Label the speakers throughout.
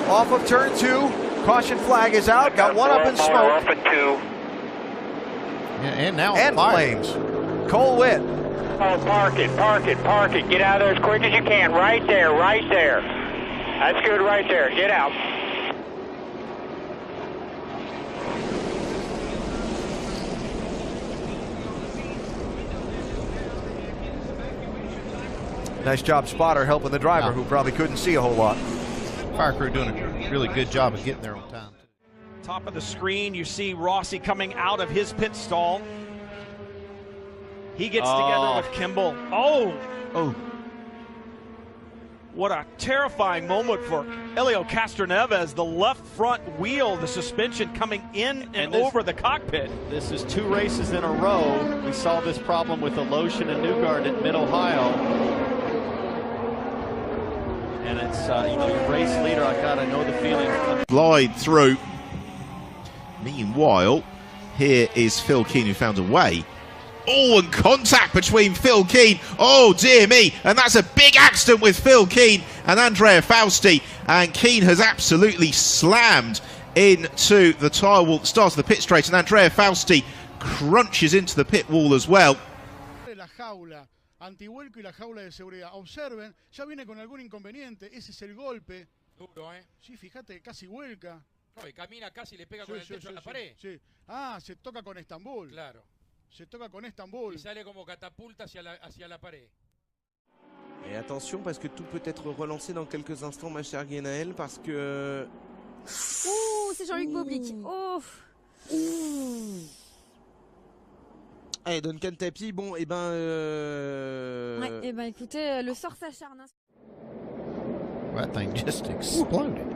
Speaker 1: off of turn 2. Caution flag is out. Got one up in smoke.
Speaker 2: Off at 2.
Speaker 3: Yeah, and now
Speaker 1: and flames. Cole Witt.
Speaker 2: Oh, park it. Get out of there as quick as you can. Right there. That's good right there. Get out.
Speaker 1: Nice job, spotter, helping the driver who probably couldn't see a whole lot.
Speaker 3: Fire crew doing a really good job of getting there on time.
Speaker 4: Top of the screen, you see Rossi coming out of his pit stall. He gets together with Kimball. Oh! What a terrifying moment for Helio Castroneves. The left front wheel, the suspension coming in and over the cockpit.
Speaker 5: This is 2 races in a row. We saw this problem with Aloshin and Newgard at Mid-Ohio. And it's, your race leader, I know the feeling.
Speaker 6: Glide through. Meanwhile, here is Phil Keane, who found a way. Oh, and contact between Phil Keane. Oh, dear me. And that's a big accident with Phil Keane and Andrea Fausti. And Keane has absolutely slammed into the tyre wall at the start of the pit straight. And Andrea Fausti crunches into the pit wall as well.
Speaker 7: Antivuelco y la jaula de seguridad. Observen, ya viene con algún inconveniente. Ese es el golpe.
Speaker 8: Duro, ¿eh?
Speaker 7: Sí, fíjate, casi vuelca.
Speaker 8: No, y camina casi, le pega con el techo a la pared.
Speaker 7: Sí. Ah, se toca con Estambul.
Speaker 8: Claro.
Speaker 7: Se toca con Estambul.
Speaker 8: Y sale como catapulta hacia la pared.
Speaker 9: Et attention parce que tout peut être relancé dans quelques instants, ma chère Guénaëlle, parce que...
Speaker 10: Ouh, c'est Jean-Luc Boblic. Oh.
Speaker 9: Allez, Duncan Tapi, bon, et ben...
Speaker 10: Ouais, et ben écoutez, le sort s'acharne.
Speaker 3: That thing just exploded.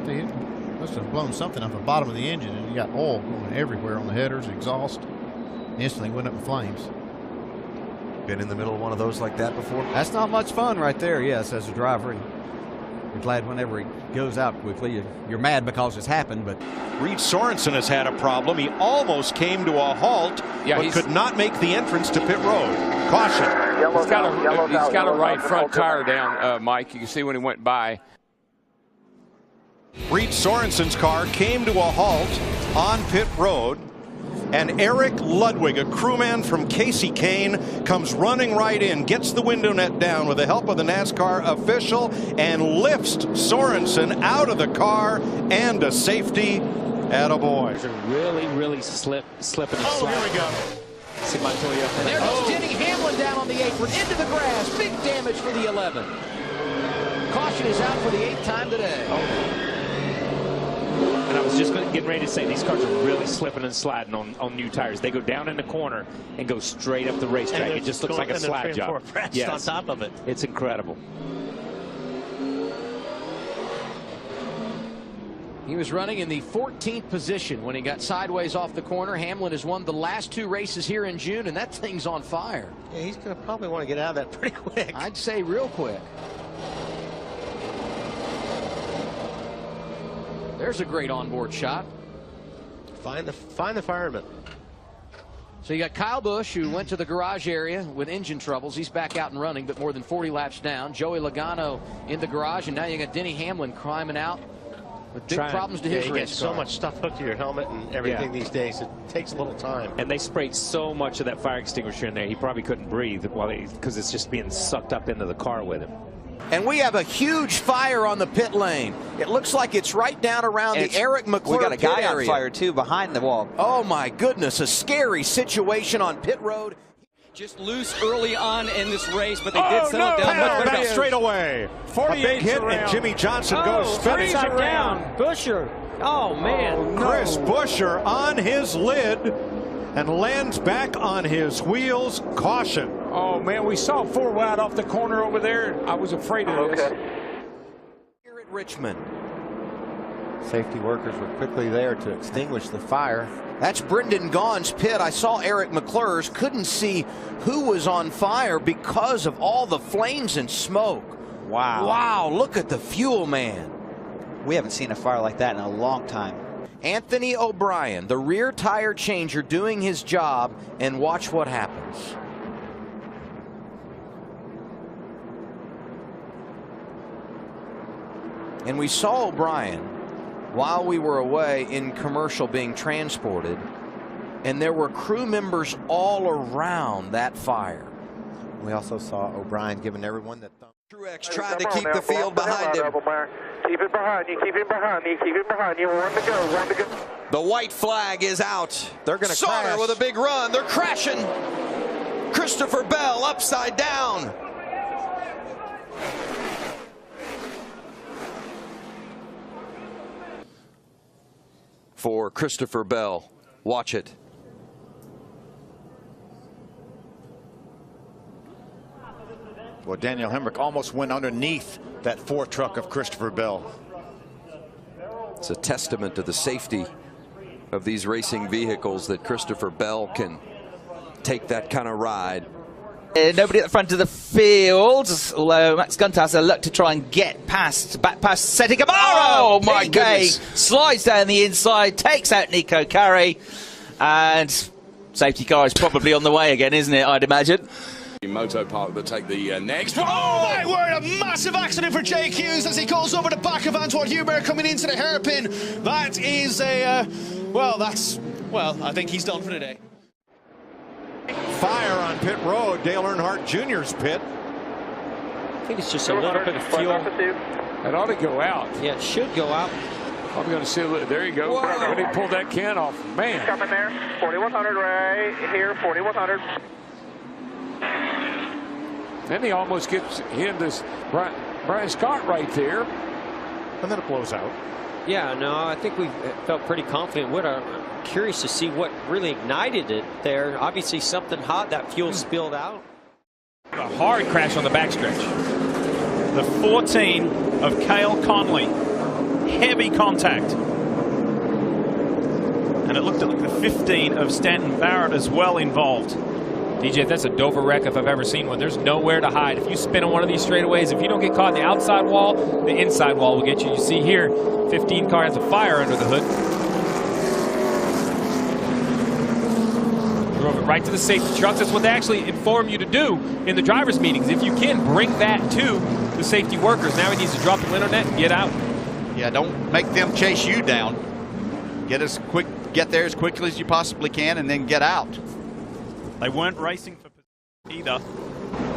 Speaker 3: It must have blown something off the bottom of the engine, and you got oil going everywhere on the headers, exhaust. Instantly went up in flames.
Speaker 1: Been in the middle of one of those like that before? That's not much fun right there, yes, as a driver. You're glad whenever it goes out quickly. You're mad because it's happened, but...
Speaker 11: Reed Sorensen has had a problem. He almost came to a halt, but could not make the entrance to pit road. Caution.
Speaker 12: He's got a right front tire down, Mike. You can see when he went by.
Speaker 11: Reed Sorensen's car came to a halt on pit road, and Eric Ludwig, a crewman from Casey Kane, comes running right in, gets the window net down with the help of the NASCAR official, and lifts Sorensen out of the car and to safety. Attaboy.
Speaker 5: Really slipping and sliding.
Speaker 11: Here we go.
Speaker 5: See Montoya.
Speaker 13: And there goes Denny Hamlin down on the apron, into the grass. Big damage for the 11. Caution is out for the 8th time today.
Speaker 5: And I was just getting ready to say, these cars are really slipping and sliding on new tires. They go down in the corner and go straight up the racetrack. It just looks like a slide job.
Speaker 13: Yes. On top of it.
Speaker 5: It's incredible.
Speaker 13: He was running in the 14th position when he got sideways off the corner. Hamlin has won the last 2 races here in June, and that thing's on fire.
Speaker 9: Yeah, he's going to probably want to get out of that pretty quick.
Speaker 13: I'd say real quick. There's a great onboard shot.
Speaker 9: Find the fireman.
Speaker 13: So you got Kyle Busch, who went to the garage area with engine troubles. He's back out and running, but more than 40 laps down. Joey Logano in the garage, and now you got Denny Hamlin climbing out with big problems to his race car.
Speaker 9: You get so much stuff hooked to your helmet and everything these days. It takes a little time.
Speaker 5: And they sprayed so much of that fire extinguisher in there, he probably couldn't breathe because it's just being sucked up into the car with him.
Speaker 13: And we have a huge fire on the pit lane. It looks like it's right down around the Eric McClure
Speaker 1: We got a guy
Speaker 13: area.
Speaker 1: on fire, too, behind the wall.
Speaker 13: Oh, my goodness. A scary situation on pit road.
Speaker 14: Just loose early on in this race, but they did settle down much better.
Speaker 11: Straight away. 48 hit, and Jimmy Johnson goes spinning.
Speaker 14: Down. Buescher. Oh, man.
Speaker 11: Chris Buescher on his lid and lands back on his wheels. Caution.
Speaker 4: Oh, man, we saw 4 wide off the corner over there. I was afraid of this.
Speaker 13: Here at Richmond.
Speaker 1: Safety workers were quickly there to extinguish the fire.
Speaker 13: That's Brendan Gaughan's pit. I saw Eric McClure's. Couldn't see who was on fire because of all the flames and smoke.
Speaker 1: Wow.
Speaker 13: Wow, look at the fuel, man.
Speaker 1: We haven't seen a fire like that in a long time.
Speaker 13: Anthony O'Brien, the rear tire changer, doing his job, and watch what happens. And we saw O'Brien while we were away in commercial being transported, and there were crew members all around that fire.
Speaker 15: We also saw O'Brien giving everyone the thumb.
Speaker 11: Truex trying to keep the field behind him.
Speaker 2: Keep it behind you, keep it behind you, keep it behind you. One to go, one to go.
Speaker 11: The white flag is out.
Speaker 15: They're going to crash.
Speaker 11: Sauter with a big run. They're crashing. Christopher Bell upside down. For Christopher Bell. Watch it.
Speaker 16: Well, Daniel Hemrick almost went underneath that Ford truck of Christopher Bell.
Speaker 11: It's a testament to the safety of these racing vehicles that Christopher Bell can take that kind of ride.
Speaker 14: Nobody at the front of the field, although Max Gunter has a look to try and get back past Seti Camaro.
Speaker 11: Oh, my goodness.
Speaker 14: Slides down the inside, takes out Nico Carey, and safety car is probably on the way again, isn't it, I'd imagine?
Speaker 12: Moto Park will take the next one.
Speaker 17: Oh my word, a massive accident for Jake Hughes as he goes over the back of Antoine Hubert coming into the hairpin. That is a, I think he's done for the day.
Speaker 11: Fire on pit road, Dale Earnhardt Jr.'s pit.
Speaker 14: I think it's just a little bit of fuel.
Speaker 12: It ought to go out.
Speaker 14: Yeah, it should go out.
Speaker 12: I'm going to see. There you go. When he pulled that can off, man.
Speaker 2: Coming there, 4100 right here, 4100.
Speaker 12: Then he almost gets hit this Brian Scott right there.
Speaker 16: And then it blows out.
Speaker 18: Yeah, no, I think we felt pretty confident with it. I'm curious to see what really ignited it there. Obviously something hot, that fuel spilled out.
Speaker 4: A hard crash on the backstretch. The 14 of Cale Conley. Heavy contact. And it looked like the 15 of Stanton Barrett as well involved.
Speaker 19: DJ, that's a Dover wreck if I've ever seen one. There's nowhere to hide. If you spin on one of these straightaways, if you don't get caught in the outside wall, the inside wall will get you. You see here, 15 car has a fire under the hood. Drove it right to the safety trucks. That's what they actually inform you to do in the driver's meetings. If you can, bring that to the safety workers. Now he needs to drop the window net and get out.
Speaker 1: Yeah, don't make them chase you down. Get there as quickly as you possibly can and then get out.
Speaker 4: They weren't racing for either.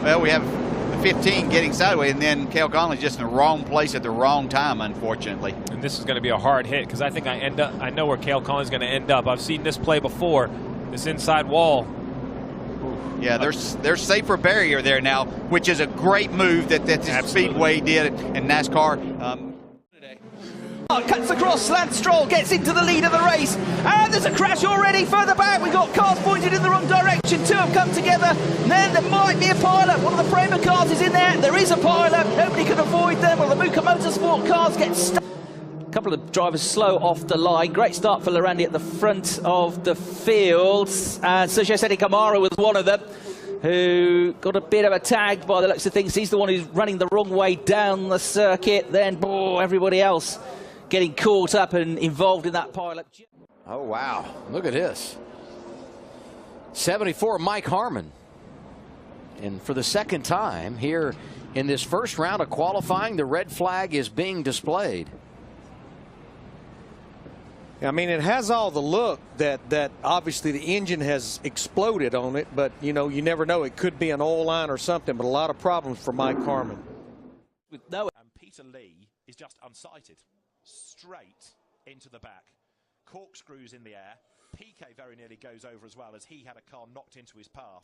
Speaker 1: Well, we have the 15 getting sideways, and then Cale Conley's just in the wrong place at the wrong time, unfortunately.
Speaker 19: And this is going to be a hard hit because I think I know where Cale Conley's going to end up. I've seen this play before. This inside wall. Ooh.
Speaker 1: Yeah, there's safer barrier there now, which is a great move that this Speedway did and NASCAR.
Speaker 14: Cuts across, Lance Stroll gets into the lead of the race, and there's a crash already further back. We've got cars pointed in the wrong direction. Two have come together, and then there might be a pileup. One of the Prema cars is in there. There is a pileup. Nobody can avoid them. Well, the Muka Motorsport cars get stuck. A couple of drivers slow off the line. Great start for Lorandi at the front of the field, and Sergio Seti Camaro was one of them who got a bit of a tag by the looks of things. He's the one who's running the wrong way down the circuit. Then, everybody else getting caught up and involved in that pileup.
Speaker 13: Oh, wow. Look at this. 74, Mike Harmon. And for the second time here in this first round of qualifying, the red flag is being displayed.
Speaker 20: I mean, it has all the look that obviously the engine has exploded on it, but, you know, you never know. It could be an oil line or something, but a lot of problems for Mike Harmon.
Speaker 4: And Peter Lee is just unsighted. Straight into the back. Corkscrews in the air. PK very nearly goes over as well as he had a car knocked into his path.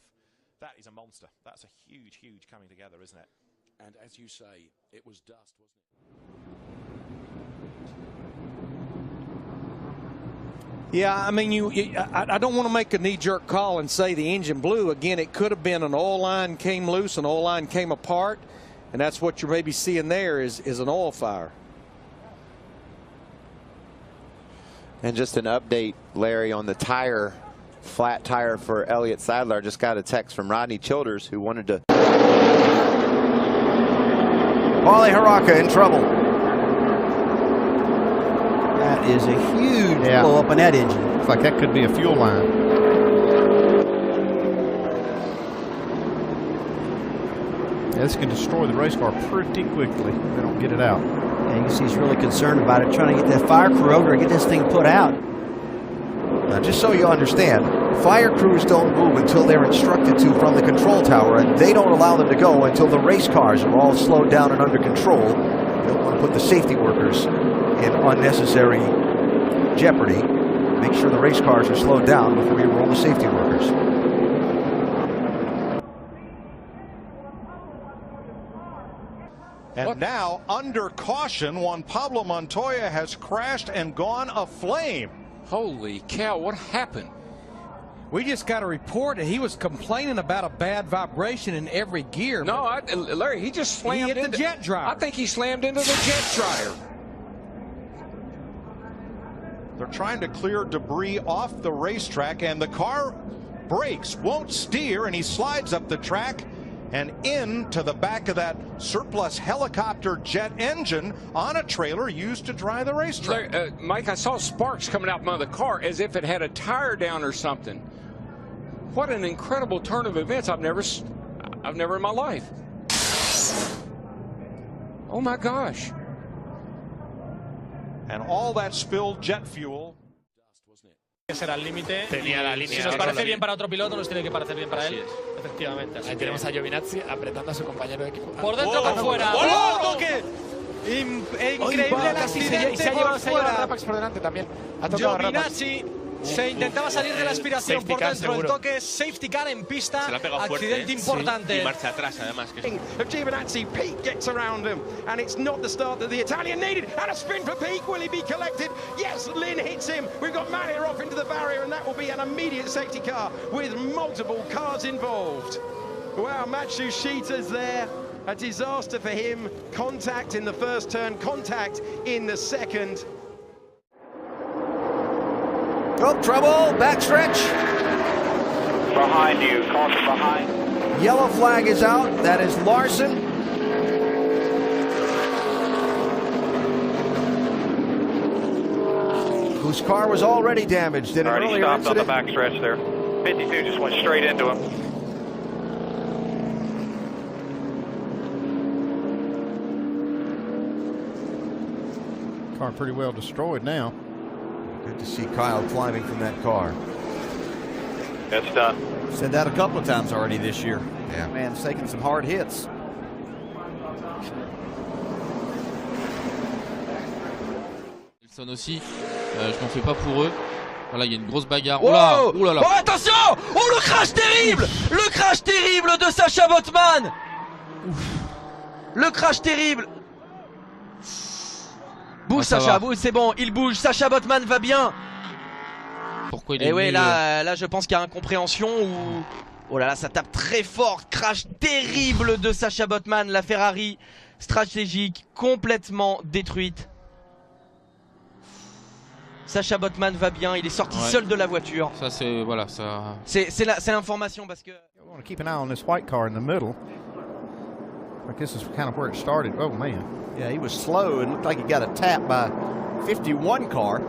Speaker 4: That is a monster. That's a huge, huge coming together, isn't it?
Speaker 12: And as you say, it was dust, wasn't it?
Speaker 20: Yeah, I mean, I don't want to make a knee-jerk call and say the engine blew. Again, it could have been an oil line came loose, an oil line came apart, and that's what you're maybe seeing there is an oil fire.
Speaker 15: And just an update, Larry, on the tire, flat tire for Elliott Sadler. I just got a text from Rodney Childers who wanted to.
Speaker 21: Wally Haraka in trouble. That is a huge blow up on that engine.
Speaker 3: Looks like that could be a fuel line. Yeah, this can destroy the race car pretty quickly if they don't get it out.
Speaker 21: Yeah, you can see he's really concerned about it, trying to get that fire crew over and get this thing put out.
Speaker 22: Now, just so you understand, fire crews don't move until they're instructed to from the control tower, and they don't allow them to go until the race cars are all slowed down and under control. You don't want to put the safety workers in unnecessary jeopardy. Make sure the race cars are slowed down before you roll the safety workers.
Speaker 11: And now, under caution, Juan Pablo Montoya has crashed and gone aflame.
Speaker 8: Holy cow, what happened?
Speaker 20: We just got a report that he was complaining about a bad vibration in every gear.
Speaker 12: No, Larry, he just slammed
Speaker 20: into the jet dryer.
Speaker 12: I think he slammed into the jet dryer.
Speaker 11: They're trying to clear debris off the racetrack, and the car brakes, won't steer, and he slides up the track and into the back of that surplus helicopter jet engine on a trailer used to dry the racetrack.
Speaker 12: Mike, I saw sparks coming out from under the car as if it had a tire down or something. What an incredible turn of events. I've never in my life. Oh my gosh.
Speaker 11: And all that spilled jet fuel.
Speaker 17: Será el límite.
Speaker 23: Tenía la línea.
Speaker 17: Si nos parece bien para otro piloto, nos tiene que parecer bien para él. Efectivamente.
Speaker 23: Ahí tenemos a Giovinazzi apretando a su compañero de equipo.
Speaker 17: Por dentro, por fuera.
Speaker 23: ¡Oh!
Speaker 17: ¡Toque!
Speaker 23: Increíble el accidente. Se ha llevado Rapax por delante también. Ha tocado a Rapax.
Speaker 17: Giovinazzi se intentaba salir de la aspiración por dentro. El toque, safety car en pista.
Speaker 23: Se la ha pegado fuerte,
Speaker 17: accidente importante.
Speaker 23: Y marcha atrás, además.
Speaker 24: Giovinazzi, Pete gets around him, and it's not the start that the Italian needed. And a spin for Pete. Will he be collected? Yes, Lynn hits him. We've got Malia off into the barrier, and that will be an immediate safety car with multiple cars involved. Wow, Matsushita's there. A disaster for him. Contact in the first turn, contact in the second.
Speaker 22: Oh, trouble, backstretch.
Speaker 2: Behind you, caution behind.
Speaker 22: Yellow flag is out. That is Larson. Whose car was already damaged in an
Speaker 2: Already
Speaker 22: earlier
Speaker 2: stopped
Speaker 22: incident.
Speaker 2: on the backstretch there. 52 just went straight into him.
Speaker 3: Car pretty well destroyed now.
Speaker 22: Good to see Kyle climbing from that car.
Speaker 2: It's done.
Speaker 1: Said that a couple of times already this year.
Speaker 22: Yeah.
Speaker 1: Man's taking some hard hits.
Speaker 25: Wilson aussi, je m'en fais pas pour eux. Voilà, il y a une grosse bagarre.
Speaker 14: Oh,
Speaker 25: là, oh là là.
Speaker 14: Oh, attention! Oh, le crash terrible! Le crash terrible de Sacha Botman! Le crash terrible! Bouge Sacha, bouge, c'est bon, il bouge. Sacha Botman va bien.
Speaker 25: Pourquoi il est
Speaker 14: Et ouais,
Speaker 25: nul,
Speaker 14: là je pense qu'il y a incompréhension ou... Oh là là, ça tape très fort. Crash terrible de Sacha Botman. La Ferrari stratégique complètement détruite. Sacha Botman va bien, il est sorti seul de la voiture.
Speaker 25: Ça c'est voilà, ça.
Speaker 14: C'est l'information parce que.
Speaker 3: I want to keep an eye on this white car in the middle. Like this is kind of where it started. Oh man.
Speaker 1: Yeah, he was slow and looked like he got a tap by 51 car.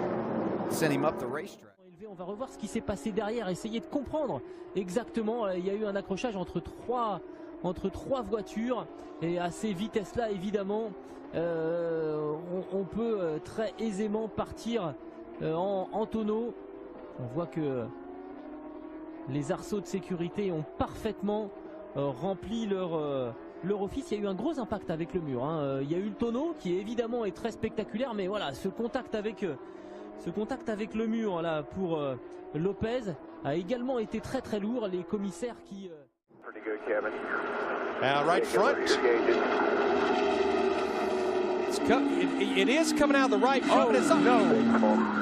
Speaker 1: Sent him up the racetrack.
Speaker 26: On va revoir ce qui s'est passé derrière, essayer de comprendre exactement. Il y a eu un accrochage entre trois voitures et à ces vitesses-là, évidemment, on peut très aisément partir en tonneau. On voit que les arceaux de sécurité ont parfaitement rempli leur office. Il y a eu un gros impact avec le mur. Il y a eu le tonneau qui évidemment est très spectaculaire, mais voilà, ce contact avec le mur là pour Lopez a également été très très lourd. Les commissaires qui...
Speaker 11: Right front.
Speaker 20: It is coming out of the right front, but it's up.
Speaker 11: No.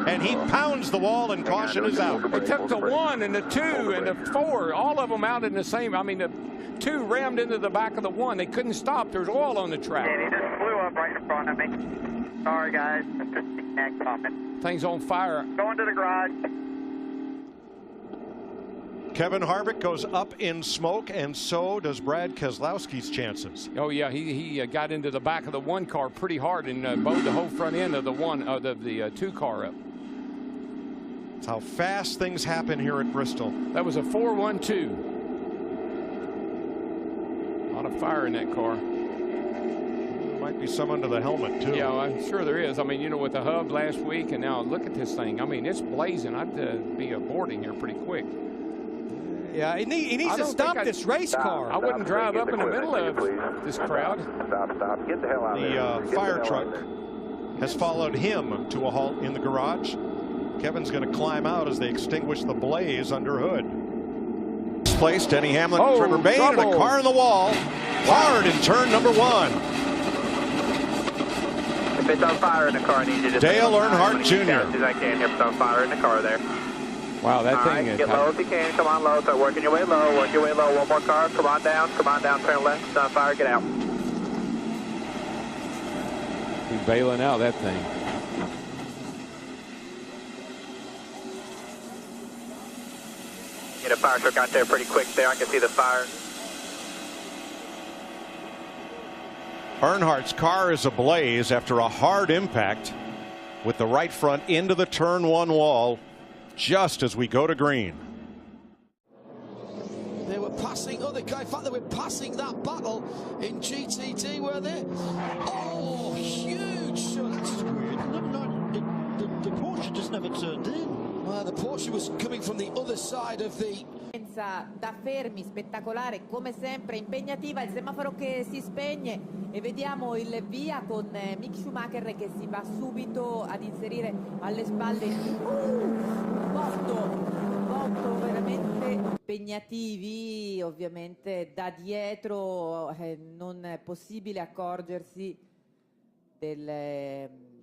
Speaker 11: And he pounds the wall and caution is out.
Speaker 12: It took the 1 and the 2 and the 4, all of them out in the same. I mean, the 2 rammed into the back of the 1. They couldn't stop. There's oil on the track.
Speaker 2: And he just blew up right in front of me. Sorry, guys. Can't comment.
Speaker 12: Thing's on fire.
Speaker 2: Going to the garage.
Speaker 11: Kevin Harvick goes up in smoke, and so does Brad Keselowski's chances.
Speaker 12: Oh yeah, he got into the back of the one car pretty hard and bowed the whole front end of the two car up.
Speaker 11: That's how fast things happen here at Bristol.
Speaker 12: That was a 4-1-2. A lot of fire in that car.
Speaker 11: Might be some under the helmet too.
Speaker 12: Yeah, I'm sure there is. I mean, you know, with the hub last week, and now look at this thing. I mean, it's blazing. I'd be aborting here pretty quick.
Speaker 20: Yeah, he needs to stop this race car.
Speaker 12: I wouldn't drive up in the middle of this crowd.
Speaker 5: Stop. Get the hell out of there.
Speaker 11: The fire truck has followed him to a halt in the garage. Kevin's going to climb out as they extinguish the blaze under hood. Place, Denny Hamlin, Trevor Bayne, and a car in the wall. Hard in turn number 1.
Speaker 5: If it's on fire in the car, I need you to
Speaker 11: Dale Earnhardt Jr.
Speaker 5: As soon as I can. If it's on fire in the car there.
Speaker 12: Wow, that thing is.
Speaker 5: Get low if you can. Come on low. Start working your way low. Work your way low. One more car. Come on down. Come on down. Turn left. It's on fire. Get out.
Speaker 12: He's bailing out that thing.
Speaker 5: Get a fire truck out there pretty quick there. I can see the fire.
Speaker 11: Earnhardt's car is ablaze after a hard impact with the right front into the turn 1 wall just as we go to green.
Speaker 17: They were passing other guys. In fact, they were passing that battle in GTD, were they? Oh, huge! So that's weird. The Porsche just never turned in. Well, the Porsche was coming from the other side of the...
Speaker 6: Da fermi, spettacolare, come sempre, impegnativa, il semaforo che si spegne e vediamo il via con Mick Schumacher che si va subito ad inserire alle spalle un botto veramente impegnativi, ovviamente da dietro non è possibile accorgersi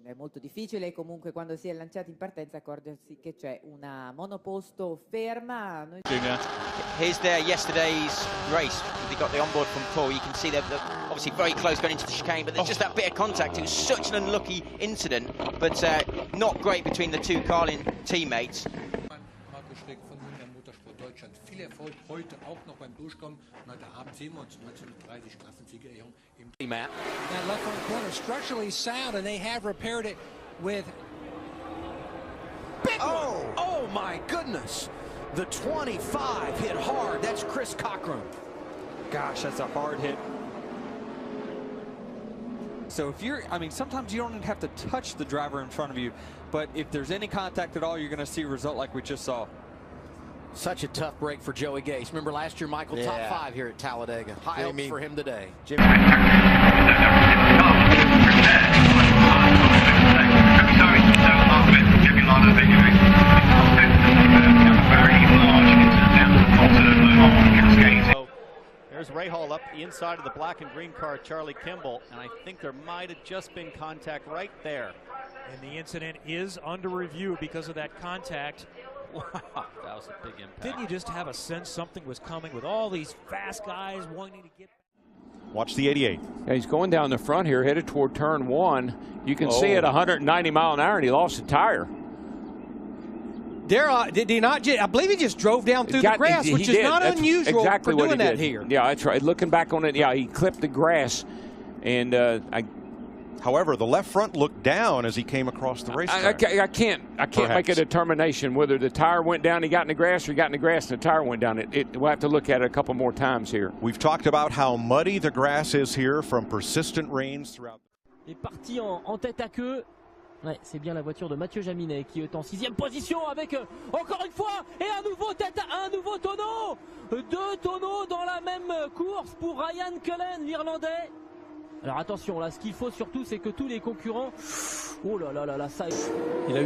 Speaker 6: è molto difficile comunque quando si è lanciati in partenza accorgersi che c'è una monoposto ferma.
Speaker 7: Here's their yesterday's race. They got the onboard from Paul. You can see they're obviously very close going into the chicane, but there's just that bit of contact. It was such an unlucky incident, but not great between the two Carlin teammates.
Speaker 9: Viel Erfolg heute auch noch beim Durchkommen. Heute Abend sehen wir uns 19:30 Klassensiegerehrung im
Speaker 20: Matt.
Speaker 9: That left front corner structurally sound, and they have repaired it with.
Speaker 20: Oh my goodness! The 25 hit hard. That's Chris Cochran.
Speaker 10: Gosh, that's a hard hit. So if you're, I mean, sometimes you don't even have to touch the driver in front of you, but if there's any contact at all, you're going to see a result like we just saw.
Speaker 13: Such a tough break for Joey Gase. Remember last year, Michael, top 5 here at Talladega. High hopes for him today.
Speaker 16: There's Rahal up the inside of the black and green car, Charlie Kimball, and I think there might have just been contact right there.
Speaker 27: And the incident is under review because of that contact.
Speaker 16: Wow, that was a big impact.
Speaker 27: Didn't you just have a sense something was coming with all these fast guys wanting to get back?
Speaker 11: Watch the 88.
Speaker 12: Yeah, he's going down the front here, headed toward turn 1. You can see at 190 mile an hour, and he lost a tire.
Speaker 20: Did he not? I believe he just drove down through the grass, which is not unusual for doing that here.
Speaker 12: Yeah, that's right. Looking back on it, yeah, he clipped the grass, and
Speaker 11: However, the left front looked down as he came across the racetrack.
Speaker 12: I can't make a determination whether the tire went down, he got in the grass, or he got in the grass and the tire went down. We'll have to look at it a couple more times here.
Speaker 11: We've talked about how muddy the grass is here from persistent rains throughout.
Speaker 26: Est parti en tête à queue. Ouais, c'est bien la voiture de Mathieu Jaminet qui est en 6e position avec encore une fois et un nouveau tonneau. 2 tonneaux dans la même course pour Ryan Cullen, l'Irlandais. Alors attention, là, ce qu'il faut surtout, c'est que tous les concurrents... Oh là là là là, ça...
Speaker 28: Il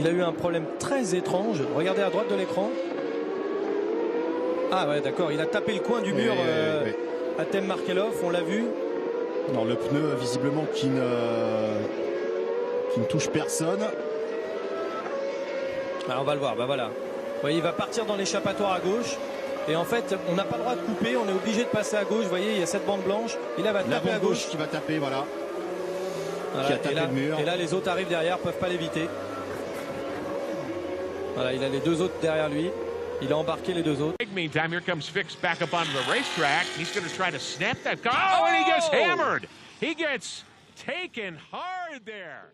Speaker 28: a eu un problème très étrange. Regardez à droite de l'écran. Ah ouais, d'accord, il a tapé le coin du mur à Tem Markelov, on l'a vu.
Speaker 3: Non, le pneu, visiblement, qui ne touche personne.
Speaker 28: Alors on va le voir, bah voilà. Vous voyez, il va partir dans l'échappatoire à gauche. Et en fait, on n'a pas le droit de couper, on est obligé de passer à gauche. Vous voyez, il y a cette bande blanche. Et là, va taper à gauche.
Speaker 3: Qui va taper, voilà.
Speaker 28: Qui a tapé le mur. Et là, les autres arrivent derrière, peuvent pas l'éviter. Voilà, il a les 2 autres derrière lui. Il a embarqué les deux autres.
Speaker 4: Meantime, here comes Fix back up onto the racetrack. He's going to try to snap that car. Oh, and he gets hammered. He gets taken hard there.